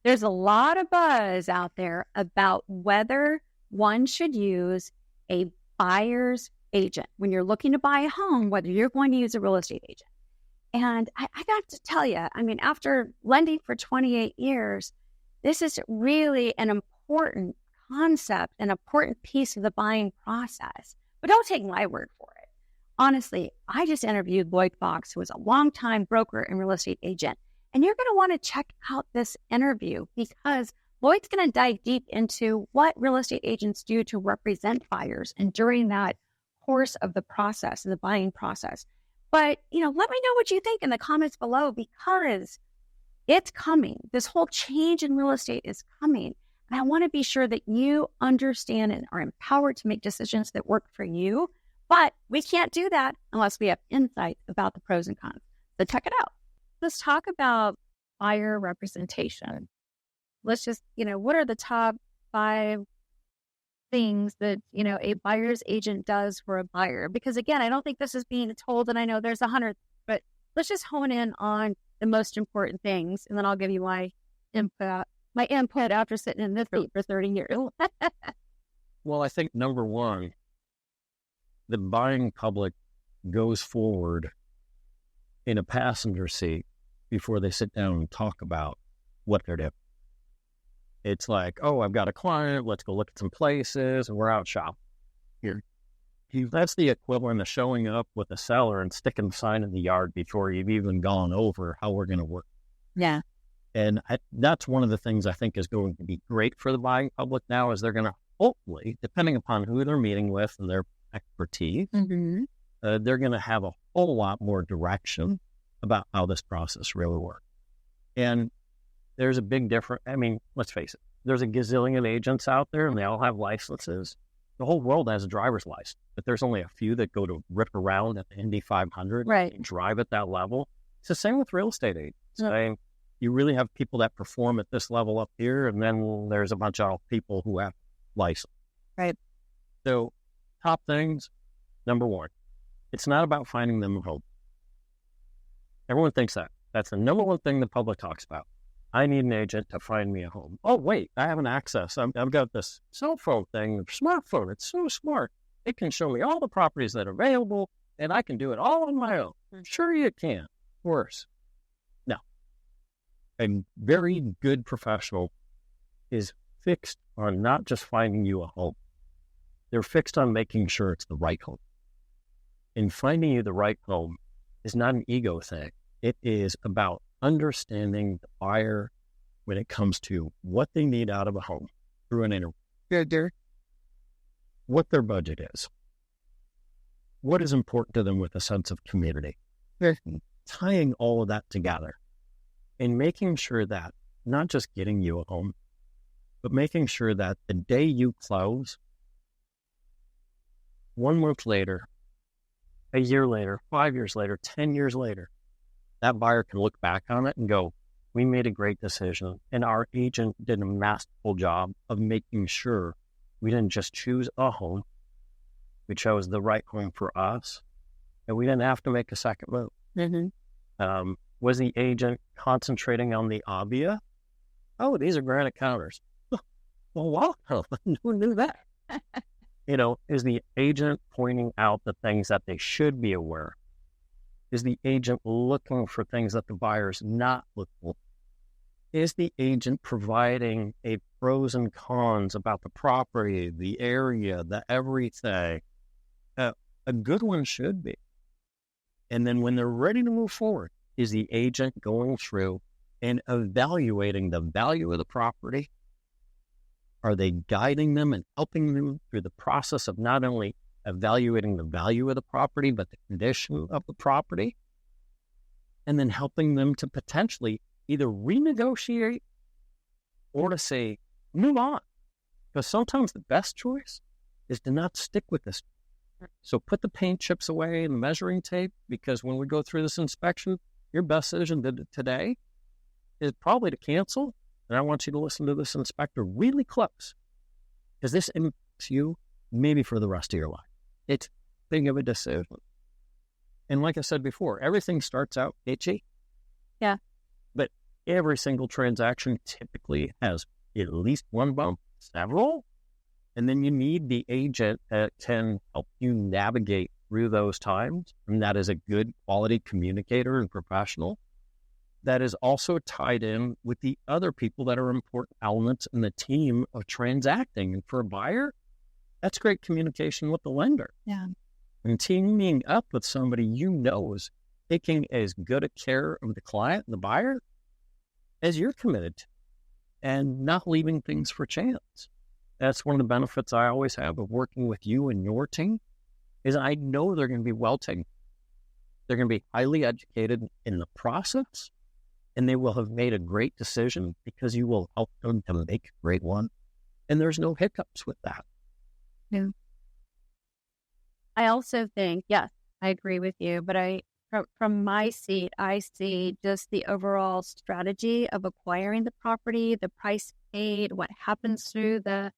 There's a lot of buzz out there about whether one should use a buyer's agent when you're looking to buy a home, whether you're going to use a real estate agent. And I got to tell you, I mean, after lending for 28 years, this is really an important concept, an important piece of the buying process. But don't take my word for it. Honestly, I just interviewed Lloyd Fox, who is a longtime broker and real estate agent. And you're going to want to check out this interview because Lloyd's going to dive deep into what real estate agents do to represent buyers and during that course of the process, the buying process. But, let me know what you think in the comments below because it's coming. This whole change in real estate is coming. And I want to be sure that you understand and are empowered to make decisions that work for you. But we can't do that unless we have insights about the pros and cons. So check it out. Let's talk about buyer representation. Let's just, what are the top 5 things that, a buyer's agent does for a buyer? Because again, I don't think this is being told, and I know there's 100, but let's just hone in on the most important things. And then I'll give you my input after sitting in this seat for 30 years. Well, I think number one, the buying public goes forward in a passenger seat before they sit down and talk about what they're doing. It's like, oh, I've got a client, let's go look at some places, and we're out shopping. Here. That's the equivalent of showing up with a seller and sticking the sign in the yard before you've even gone over how we're going to work. Yeah. And that's one of the things I think is going to be great for the buying public now is they're going to hopefully, depending upon who they're meeting with and their expertise, they're going to have a whole lot more direction about how this process really works. And there's a big difference. I mean, let's face it. There's a gazillion agents out there and they all have licenses. The whole world has a driver's license, but there's only a few that go to rip around at the Indy 500 and drive at that level. It's the same with real estate agents. You really have people that perform at this level up here, and then there's a bunch of people who have license. Right. So top things, number one, it's not about finding them a home. Everyone thinks that. That's the number one thing the public talks about. I need an agent to find me a home. Oh, wait, I have an access. I've got this cell phone thing, smartphone. It's so smart. It can show me all the properties that are available, and I can do it all on my own. Sure you can. Worse. No. A very good professional is fixed on not just finding you a home. They're fixed on making sure it's the right home. And finding you the right home is not an ego thing. It is about understanding the buyer when it comes to what they need out of a home through an interview. What their budget is. What is important to them with a sense of community. Tying all of that together and making sure that not just getting you a home, but making sure that the day you close, 1 month later, a year later, 5 years later, 10 years later, that buyer can look back on it and go, we made a great decision. And our agent did a masterful job of making sure we didn't just choose a home. We chose the right home for us. And we didn't have to make a second move. Was the agent concentrating on the obvious? Oh, these are granite counters. Well, wow, who knew that? Is the agent pointing out the things that they should be aware of? Is the agent looking for things that the buyer's not looking for? Is the agent providing a pros and cons about the property, the area, the everything? A good one should be. And then when they're ready to move forward, is the agent going through and evaluating the value of the property? Are they guiding them and helping them through the process of not only evaluating the value of the property, but the condition of the property? And then helping them to potentially either renegotiate or to say, move on. Because sometimes the best choice is to not stick with this. So put the paint chips away and the measuring tape, because when we go through this inspection, your best decision today is probably to cancel. And I want you to listen to this inspector really close, because this impacts you maybe for the rest of your life. It's big of a decision. And like I said before, everything starts out itchy. Yeah. But every single transaction typically has at least one bump, several. And then you need the agent that can help you navigate through those times. And that is a good quality communicator and professional that is also tied in with the other people that are important elements in the team of transacting. And for a buyer, that's great communication with the lender. Yeah. And teaming up with somebody you know is taking as good a care of the client and the buyer as you're committed to, and not leaving things for chance. That's one of the benefits I always have of working with you and your team, is I know they're going to be well taken. They're going to be highly educated in the process, and they will have made a great decision because you will help them to make a great one. And there's no hiccups with that. Yeah. I also think, yes, I agree with you, but from my seat, I see just the overall strategy of acquiring the property, the price paid, what happens through the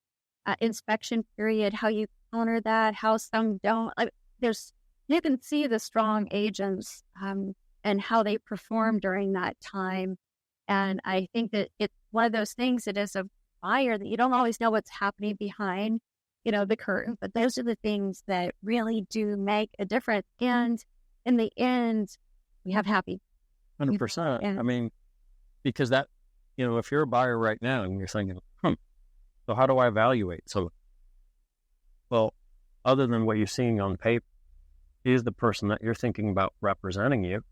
inspection period, how you counter that, how some don't. Like, you can see the strong agents and how they perform during that time. And I think that it's one of those things that as a buyer that you don't always know what's happening behind, the curtain, but those are the things that really do make a difference. And in the end, we have happy. 100%. I mean, because that, if you're a buyer right now and you're thinking, so how do I evaluate? So, well, other than what you're seeing on paper, is the person that you're thinking about representing you,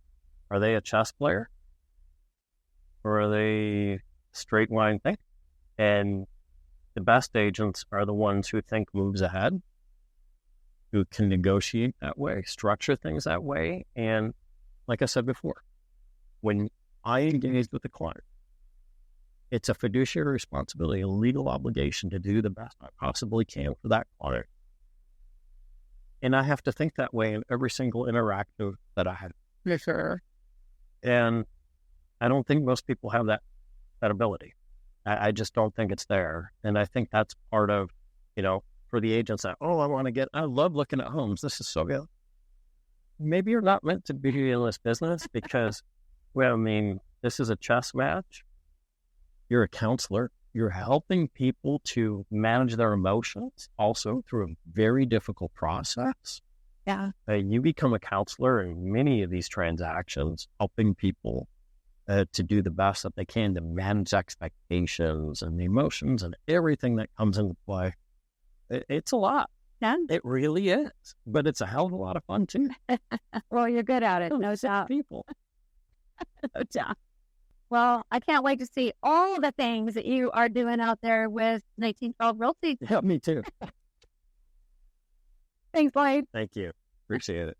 are they a chess player? Or are they a straight line thing? And the best agents are the ones who think moves ahead, who can negotiate that way, structure things that way. And like I said before, when I engage with a client, it's a fiduciary responsibility, a legal obligation to do the best I possibly can for that client. And I have to think that way in every single interactive that I have. Yes, sir. And I don't think most people have that ability. I just don't think it's there. And I think that's part of, for the agents that, I love looking at homes. This is so good. Maybe you're not meant to be in this business because, this is a chess match. You're a counselor. You're helping people to manage their emotions also through a very difficult process. Yeah. You become a counselor in many of these transactions, helping people to do the best that they can to manage expectations and the emotions and everything that comes into play. It's a lot. Yeah. It really is. But it's a hell of a lot of fun, too. Well, you're good at it. No doubt. People. No doubt. Well, I can't wait to see all the things that you are doing out there with 1912 Realty. Yeah, me too. Thanks, Blade. Thank you. Appreciate it.